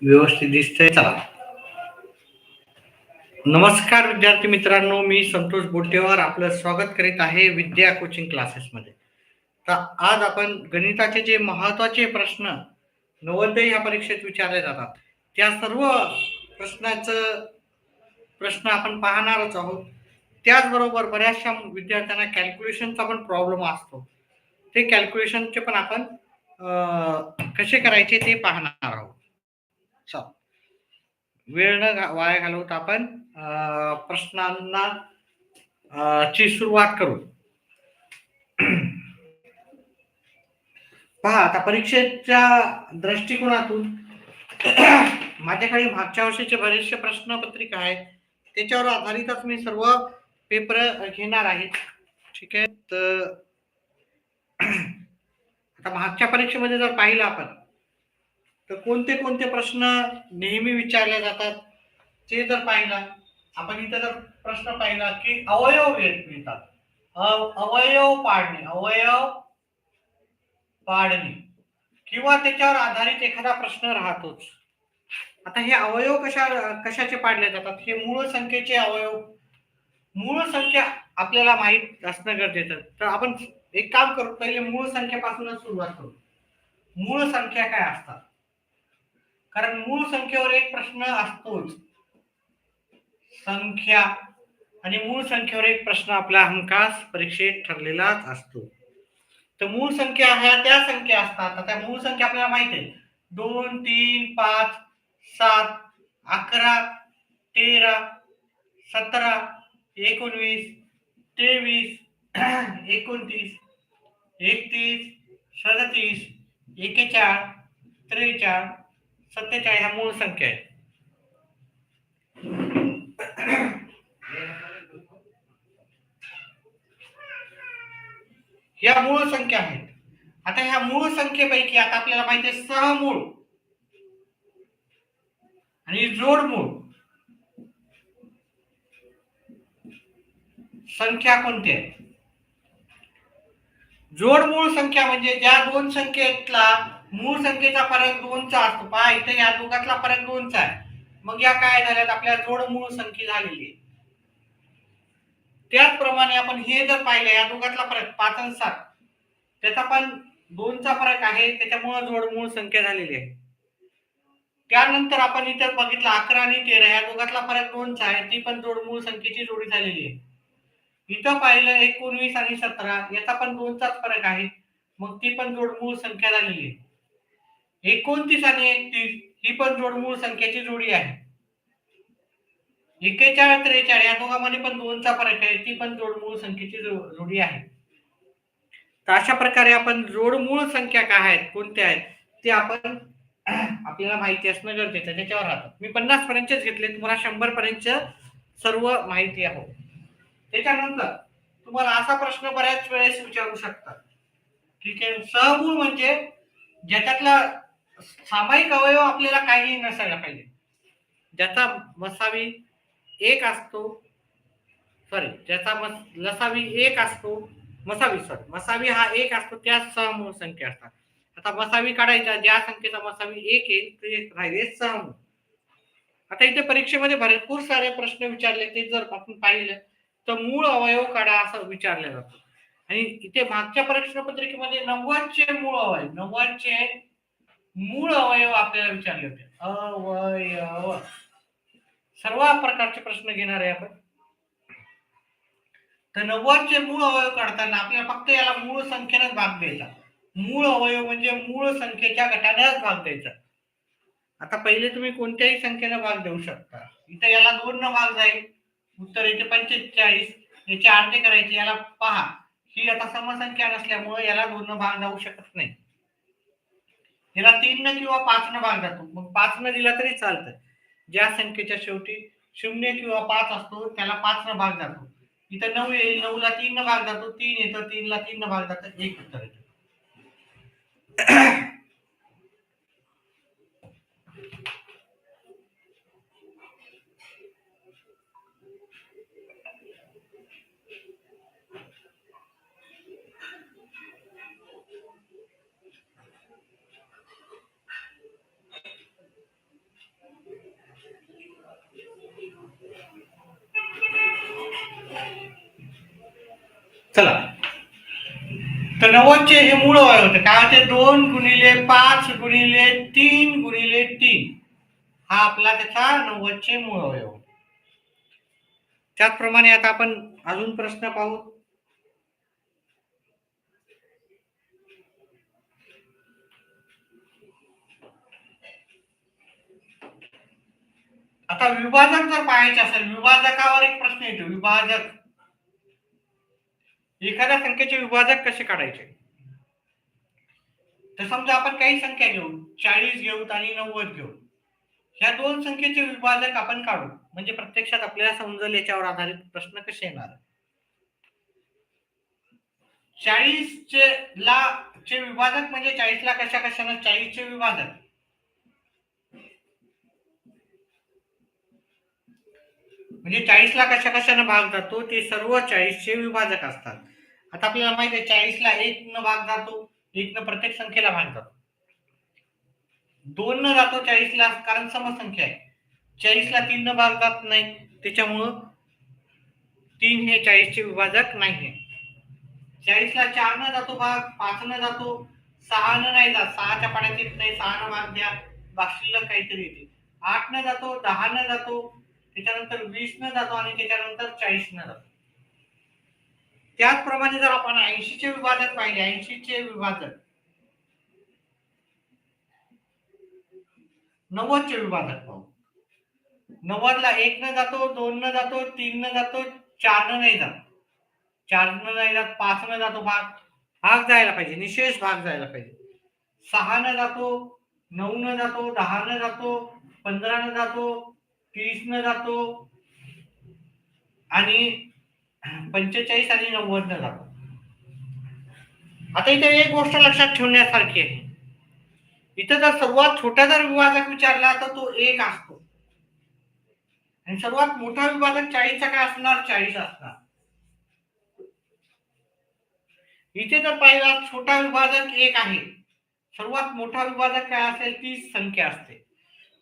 व्यवस्थित दिसतंय. चला. नमस्कार विद्यार्थी मित्रांनो, मी संतोष बोटेवार आपलं स्वागत करीत आहे विद्या कोचिंग क्लासेसमध्ये. तर आज आपण गणिताचे जे महत्वाचे प्रश्न नवोदय या परीक्षेत विचारले जातात त्या सर्व प्रश्न आपण पाहणारच आहोत. त्याचबरोबर बऱ्याचशा विद्यार्थ्यांना कॅल्क्युलेशनचा पण प्रॉब्लेम असतो. ते कॅल्क्युलेशनचे पण आपण कसे करायचे ते पाहणार आहोत. चला. वेळ न वाया घालवता आपण प्रश्नांना ची सुरुवात करू. पहा, आता परीक्षेच्या दृष्टिकोनातून माझ्याकडे मागच्या वर्षीचे बरेचसे प्रश्नपत्रिका आहेत, त्याच्यावर आधारितच मी सर्व पेपर घेणार आहे. ठीक आहे. तर आता मागच्या परीक्षेमध्ये जर पाहिलं आपण तर कोणते कोणते प्रश्न नेहमी विचारले जातात ते जर पाहिलं आपण, इथे जर प्रश्न पाहिला की अवयव मिळतात, अवयव पाडणे किंवा त्याच्यावर आधारित एखादा प्रश्न राहतोच. आता हे अवयव कशाचे पाडले जातात? हे मूळ संख्येचे अवयव. मूळ संख्या आपल्याला माहित असणं गरजेचं. तर आपण एक काम करू, पहिले मूळ संख्येपासूनच सुरुवात करू. मूळ संख्या काय असतात? कारण मूळ संख्येवर एक प्रश्न असतोच, संख्या, आणि मूळ संख्येवर एक प्रश्न आपला हमखास परीक्षेत ठरलेलाच असतो. तर मूळ संख्या ह्या त्या संख्या असतात. आता मूळ संख्या आपल्याला माहिती आहे, 2, 3, 5, 7, 11, 13, 17, 19, 23, 29, 31, 37, 41, 43, 47 ह्या मूळ संख्या आहेत. ह्या मूळ संख्या आहेत. आता ह्या मूळ संख्येपैकी आता आपल्याला माहिती आहे सहमूळ आणि जोडमूळ संख्या कोणत्या आहेत? जोडमूळ संख्या म्हणजे ज्या दोन संख्येतला मूळ संख्येचा फरक 2चा असतो. पहा, इथे या दोघातला फरक 2चा आहे. मग या काय झाल्यात? आपल्या जोडमूळ संख्या झालेली आहे. त्याचप्रमाणे आपण हे जर पाहिलं, या दोघातला फरक 5 आणि 7, त्याचा पण 2चा फरक आहे, त्याच्यामुळे जोडमूळ संख्या झालेली आहे. त्यानंतर आपण इथे बघितलं 11 आणि 13, या दोघातला फरक 2चा आहे, ती पण जोडमूळ संख्येची जोडी झालेली आहे. इथं पाहिलं 19 आणि 17, याचा पण 2चाच फरक आहे, मग ती पण जोडमूळ संख्या झालेली आहे. 29 आणि 31 ही पण जोडमूळ संख्येची जोडी आहे. 41, 43 या दोघांमध्ये पण 2चा फरक आहे, ती पण जोडमूळ संख्येची जोडी आहे. तर अशा प्रकारे आपण जोडमूळ संख्या काय आहेत, कोणत्या आहेत, ते आपण आपल्याला माहिती असणं गरजेचं आहे. त्याच्यावर राहतं. मी 50 पर्यंतच घेतले, तुम्हाला 100 पर्यंत सर्व माहिती आहे. त्याच्यानंतर तुम्हाला असा प्रश्न बऱ्याच वेळेस विचारू शकतात. ठीक आहे. सहमूळ म्हणजे ज्याच्यातला सामायिक अवयव आपल्याला काही नसायला पाहिजे, ज्याचा मसावी एक असतो, ज्याचा लसावी एक असतो, मसावी हा एक असतो, त्या सहमूळ संख्या असतात. आता मसावी काढायचा, ज्या संख्येचा मसावी एक येईल ते राहिले सहमूळ. आता इथे परीक्षेमध्ये भरपूर सारे प्रश्न विचारले, ते जर आपण पाहिलं तर मूळ अवयव काढा असं विचारलं जातं. आणि इथे मागच्या प्रश्नपत्रिकेमध्ये 90चे मूळ अवयव आपल्याला विचारले होते. अवयव सर्व प्रकारचे प्रश्न घेणार आहे आपण. तर 90चे मूळ अवयव काढताना आपल्याला फक्त याला मूळ संख्येनेच भाग द्यायचा. मूळ अवयव म्हणजे मूळ संख्येच्या गटानेच भाग द्यायचा. आता पहिले तुम्ही कोणत्याही संख्येने भाग देऊ शकता. इथे याला 2 न भाग जाईल, उत्तर येते 45. याचे अर्धे करायचे. याला पहा, ही आता समसंख्या नसल्यामुळे याला 2 न भाग जाऊ शकत नाही. याला 3 न किंवा 5 न भाग जातो, मग 5 न दिला तरी चालतं. ज्या संख्येच्या शेवटी 0 किंवा 5 असतो त्याला 5 न भाग जातो. इथं 9 येईल, 9 ला 3 न भाग जातो, 3 येतं, 3 ला 3 न भाग जातं, 1 उत्तर येतं. चला, तर 90चे हे मूळ अवयव होते काय होते, 2 गुणिले 5 गुणिले 3 गुणिले 3 हा आपला त्याचा 90चे मूळ अवयव. त्याचप्रमाणे आता आपण अजून प्रश्न पाहू. आता विभाजक जर पाहायचे असेल, विभाजकावर एक प्रश्न येतो. विभाजक, एखाद्या संख्येचे विभाजक कसे काढायचे. तर समजा आपण काही संख्या घेऊ, 40 घेऊ आणि 90 घेऊ. ह्या दोन संख्येचे विभाजक आपण काढू, म्हणजे प्रत्यक्षात आपल्याला समजेल याच्यावर आधारित प्रश्न कसे येणार. 40 चे विभाजक म्हणजे 40 ला कशा कशाने 40 चे विभाजक म्हणजे 40 ला कशा कशाने भाग जातो ते सर्व 40 चे विभाजक असतात. आता आपल्याला माहिती आहे 40 ला 1 न भाग जातो, 1 न प्रत्येक संख्येला भाग जातो. 2 न जातो 40 ला, कारण समसंख्या आहे. 40 ला 3 न भाग जात नाही, त्याच्यामुळं 3 हे 40 चे विभाजक नाहीये. 40 ला 4 न जातो भाग, 5 न जातो, 6 न नाही जात, 6च्या पाड्यात येत नाही, 6 न भाग द्या, बाकीला काहीतरी येते. 8 न जातो, 10 न जातो, त्याच्यानंतर 20 न जातो आणि त्याच्यानंतर 40 न जातो. त्याचप्रमाणे जर आपण 80 चे विभाजक पाहिले, 80 चे विभाजक 90 चे विभाजक पाहू. 90 ला 1 न जातो, 2 न जातो, 3 न जातो, 4 न नाही जात, 4 न नाही जात, 5 न जातो भाग, भाग जायला पाहिजे, निशेष भाग जायला पाहिजे. 6 न जातो, 9 न जातो, 10 न जातो, 15 न जातो, 30 न जातो आणि 45 आणि 90 न जातो. आता इथे एक गोष्ट लक्षात ठेवण्यासारखी आहे. इथं जर सर्वात छोटा जर विभाजक विचारला तर तो 1 असतो आणि सर्वात मोठा विभाजक 40 चा काय असणार, 40 असणार. इथे जर पाहिला छोटा विभाजक 1 आहे, सर्वात मोठा विभाजक काय असेल, ती संख्या असते.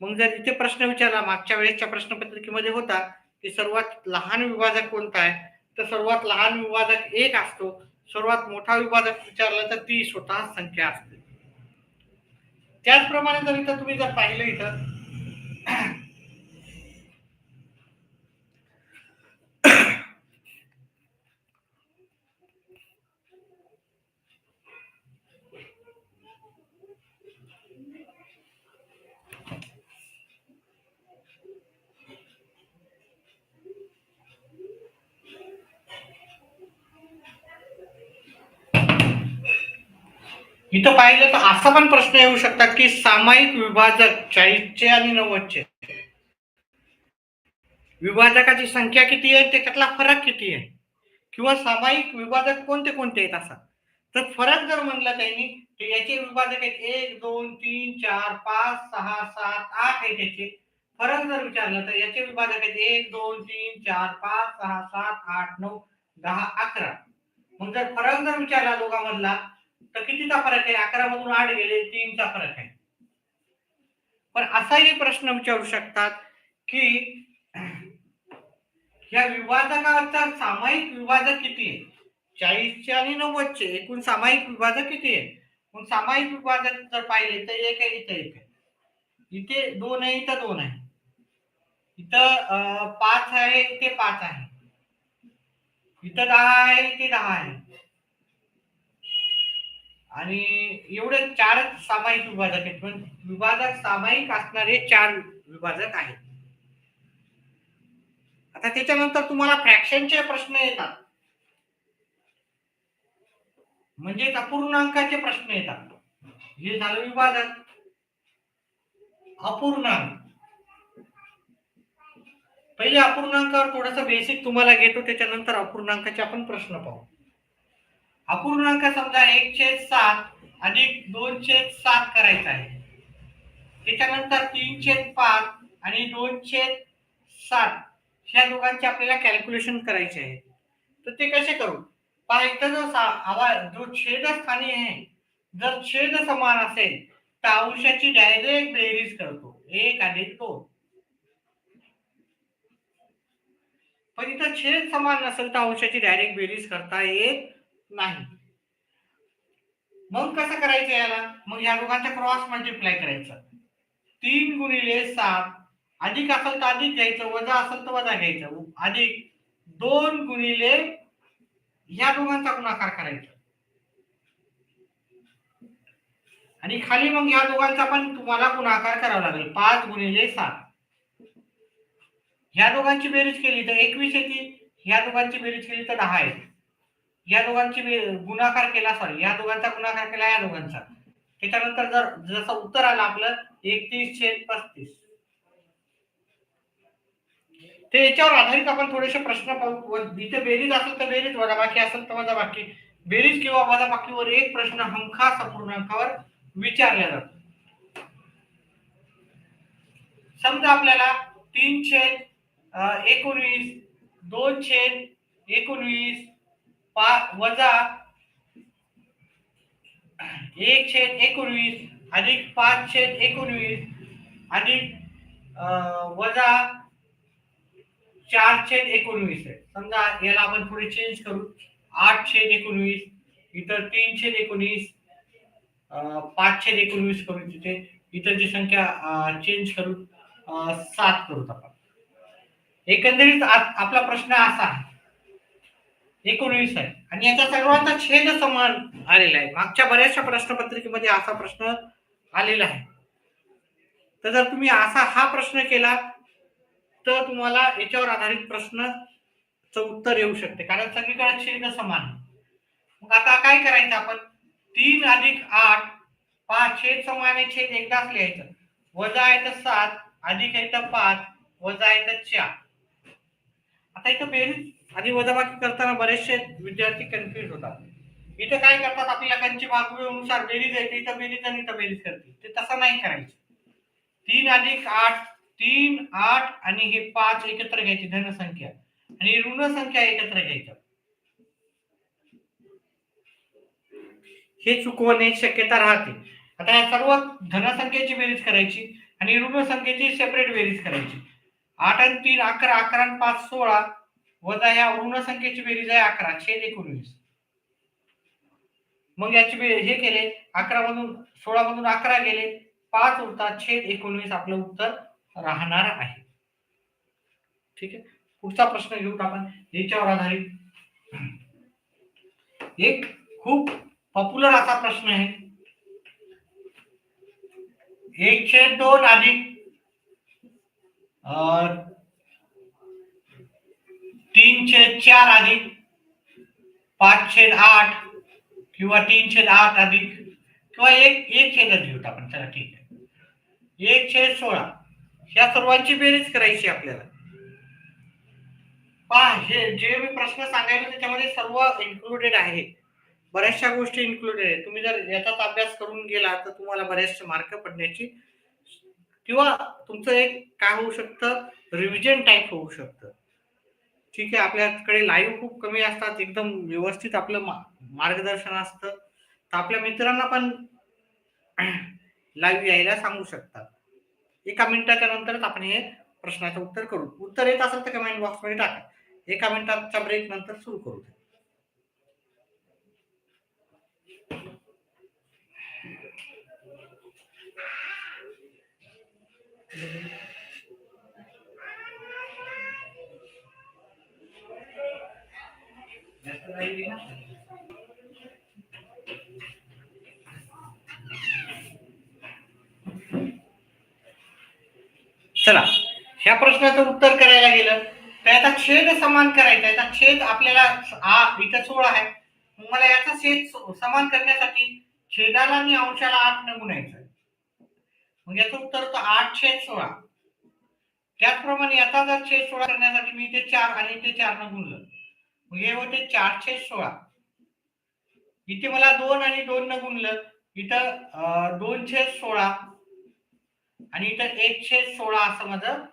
मग जर इथे प्रश्न विचारला, मागच्या वेळेसच्या प्रश्नपत्रिकेमध्ये होता की सर्वात लहान विभाजक कोणता आहे, तर सर्वात लहान विभाजक 1 असतो. सर्वात मोठा विभाजक विचारला तर ती स्वतः संख्या असते. त्याचप्रमाणे जर इथं तुम्ही जर पाहिलं, इथं इथं पाहिलं तर असा पण प्रश्न येऊ शकतात की सामायिक विभाजक 40 चे आणि 90 चे विभाजकाची संख्या किती आहे, त्याच्यातला फरक किती आहे, किंवा सामायिक विभाजक कोणते कोणते आहेत असा. तर फरक जर म्हणला त्यांनी तर याचे विभाजक आहेत 1 2 3 4 5 6 7 8 आहे. त्याचे फरक जर विचारला तर याचे विभाजक आहेत 1 2 3 4 5 6 7 8 9 10 11. मग जर फरक जर विचारला दोघांमधला तर कितीचा फरक आहे, 11 मधून 8 गेले, 3 चा फरक आहे. पण असाही प्रश्न विचारू शकतात की या विभाजकाचा सामायिक विभाजक किती आहे, 40 चे आणि 90 चे एकूण सामायिक विभाजक किती आहे. मग सामायिक विभाजक जर पाहिले तर 1 आहे, इथे 1 आहे, इथे 2 आहे, इथं 2 आहे, इथं 5 आहे, इथे 5 आहे, इथं 10 आहे, इथे 10 आहे आणि एवढे 4 सामायिक विभाजक आहेत. पण विभाजक सामायिक असणारे 4 विभाजक आहेत. आता त्याच्यानंतर तुम्हाला फ्रॅक्शनचे प्रश्न येतात, म्हणजे अपूर्णांकाचे प्रश्न येतात. हे झालं विभाजक. अपूर्णांक, पहिले अपूर्णांकावर थोडंसं बेसिक तुम्हाला घेतो, त्याच्यानंतर अपूर्णांकाचे आपण प्रश्न पाहू. अपूर्णांक समजा 1/7 अधिक 2/7 करायचा आहे, त्याच्यानंतर 3/5 आणि 2/7 ह्या दोघांचे आपल्याला कॅल्क्युलेशन करायचे आहे. तर ते कसे करू पहा. इथं जो छेदस्थानी आहे, जर छेद समान असेल तर अंशाची डायरेक्ट बेरीज करतो, 1 अधिक 2. पण इथं छेद समान नसेल तर अंशाची डायरेक्ट बेरीज करता येत नाही. मग कसं करायचं याला? मग या दोघांचा क्रॉस मल्टिप्लाय करायचा. 3 गुणिले 7 अधिक असेल तर अधिक घ्यायचं, वजा असेल तर वजा घ्यायचं, अधिक 2 गुणिले या दोघांचा गुणाकार करायचा. आणि खाली मग या दोघांचा पण तुम्हाला गुणाकार करावा लागेल. 5 गुणिले 7 ह्या दोघांची बेरीज केली तर 21 येते, ह्या दोघांची बेरीज केली तर 10 येते. या दोघांची गुणाकार केला, सॉरी या दोघांचा गुणाकार केला या दोघांचा, त्याच्यानंतर जर जसं उत्तर आलं आपलं 31/35. ते याच्यावर आधारित आपण थोडेसे प्रश्न पाहू. इथे बेरीज असेल तर बेरीज, वजाबाकी असेल तर वजाबाकी. बेरीज किंवा वजाबाकीवर एक प्रश्न हमखास अपूर्णांकावर विचारला जातो. समजा आपल्याला 3/19 2/19 वजा 1/19 अधिक 5/19 अधिक वजा 4/19 आहे. समजा याला आपण थोडे चेंज करू. 8/19 इतर 3/19 5/19 करू. तिथे इतर जी संख्या चेंज करू 7 करू आपण. एकंदरीत आपला प्रश्न असा आहे 19 आहे आणि याचा सर्वांचा छेद समान आलेला आहे. मागच्या बऱ्याचशा प्रश्नपत्रिकेमध्ये असा प्रश्न आलेला आहे. तर जर तुम्ही असा हा प्रश्न केला तर तुम्हाला याच्यावर आधारित प्रश्नाचं उत्तर येऊ शकते, कारण सगळीकडे छेद समान. मग आता काय करायचं आपण? 3 अधिक 8 5 छेद समान आहे, छेद एकदाच लिहायचं. वजा आहे तर 7 अधिक आहे तर 5 वजा आहे तर 4. आता इथं बेरीज आणि वजाबाकी करताना बरेचसे विद्यार्थी कन्फ्युज होतात. इथं काय करतात, आपल्या लकांची मागणीनुसार बेरीज आहे, इथं बेरीज आणि इथं बेरीज करतील. ते तसं नाही करायचं. 3 अधिक 8 3 8 आणि हे 5 एकत्र घ्यायची धन संख्या आणि ऋण संख्या एकत्र घ्यायच्या. हे चुकवण्याची शक्यता राहते. आता या सर्व धनसंख्येची बेरीज करायची आणि ऋण संख्येची सेपरेट बेरीज करायची. 8 आणि 3 11 11 आणि 5 16 वजा या ऋण संख्येची बेरीज आहे 11/19. मग याची हे केले 11 मधून 16 मधून 11 गेले 5 उरतात (19) आपलं उत्तर राहणार आहे. ठीक आहे. पुढचा प्रश्न घेऊ आपण याच्यावर आधारित. एक खूप पॉप्युलर असा प्रश्न आहे. 1/2 अधिक 3/4 अधिक 5/8 किंवा 3/8 अधिक किंवा 1/1 घेऊ आपण. चला ठीक आहे. 1/16 ह्या सर्वांची बेरीज करायची आपल्याला. पहा हे जे मी प्रश्न सांगायला त्याच्यामध्ये सर्व इन्क्लुडेड आहे. बऱ्याचशा गोष्टी इन्क्लुडेड आहे. तुम्ही जर याचाच अभ्यास करून गेला तर तुम्हाला बरेचसे मार्क पडण्याची किंवा तुमचं एक काय होऊ शकतं, रिव्हिजन टाईप होऊ शकतं. ठीक आहे. आपल्याकडे लाईव्ह खूप कमी असतात, एकदम व्यवस्थित आपलं मार्गदर्शन असतं. तर आपल्या मित्रांना पण लाईव्ह यायला सांगू शकतात. 1 मिनिटाच्या नंतरच आपण हे प्रश्नाचं उत्तर करू. उत्तर येत असेल तर कमेंट बॉक्समध्ये टाका. 1 मिनिटाच्या ब्रेक नंतर सुरू करू. चला ह्या प्रश्नाचं उत्तर करायला गेलं तर याचा छेद समान करायचा. याचा छेद आपल्याला इथं 16 आहे. मला याचा छेद समान करण्यासाठी छेदाला आणि अंशाला 8 ने गुणायचं. मग याचं उत्तर होतं 8/16. त्याचप्रमाणे याचा जर छेद 16 करण्यासाठी मी इथे 4 आणि इथे 4 ने गुणलं, मग हे होते 4/16. इथे मला 2 आणि 2 ने गुणलं, इथं 2/16 आणि इथं 1/16 असं माझं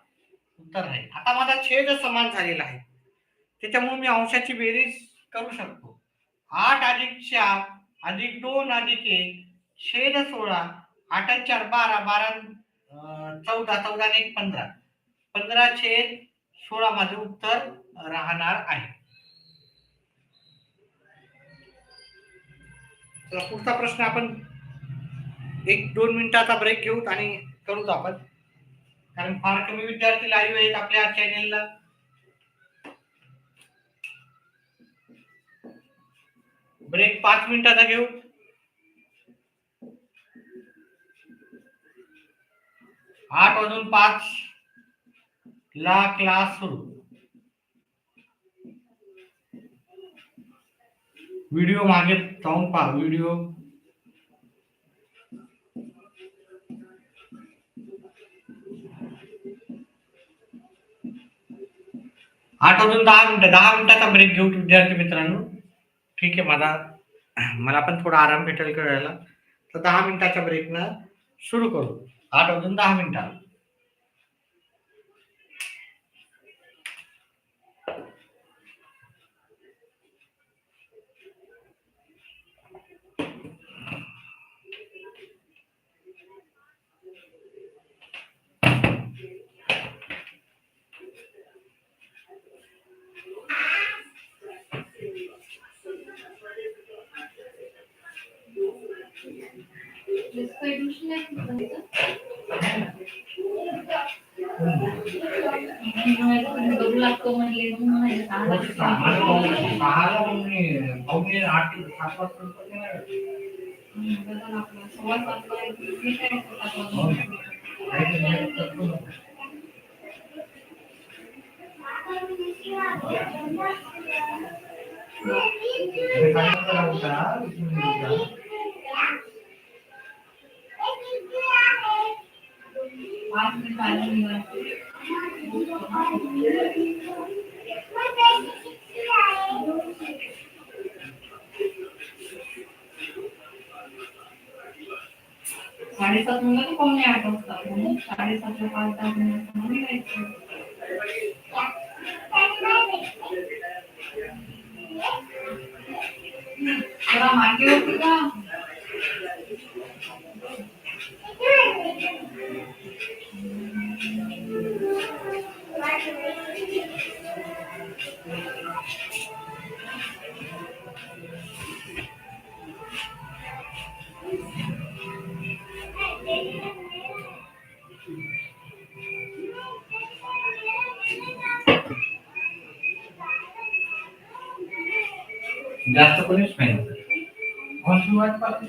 उत्तर आहे. आता माझा छेद समान झालेला आहे, त्याच्यामुळे मी अंशाची बेरीज करू शकतो. 8 अधिक 4 अधिक 2 अधिक 1 छेद 16. 8 आणि 4 12 12 14 14 आणि 1 15 15/16 माझं उत्तर राहणार आहे. तर पुढचा प्रश्न आपण 1-2 मिनिटाचा ब्रेक घेऊ आणि करूच आपण, कारण फार कमी विद्यार्थी लाईव्ह आहेत आपल्या चॅनेलला. ब्रेक 5 मिनिटाचा घेऊ. 8:05 ला क्लास सुरू. व्हिडिओ मागे जाऊन पहा. व्हिडिओ 8:10 10 मिनिटाचा ब्रेक घेऊ विद्यार्थी मित्रांनो. ठीक आहे, मला पण थोडा आराम भेटेल करायला. तर 10 मिनिटाच्या ब्रेकनं सुरू करू. 8:10 मिनिटाला. साडेसात मुलं पावणे 8 वाजता 7:30 5-10 मिनिट जरा मागे होती का? जास्त कोणीच नाही. सुरुवातपासून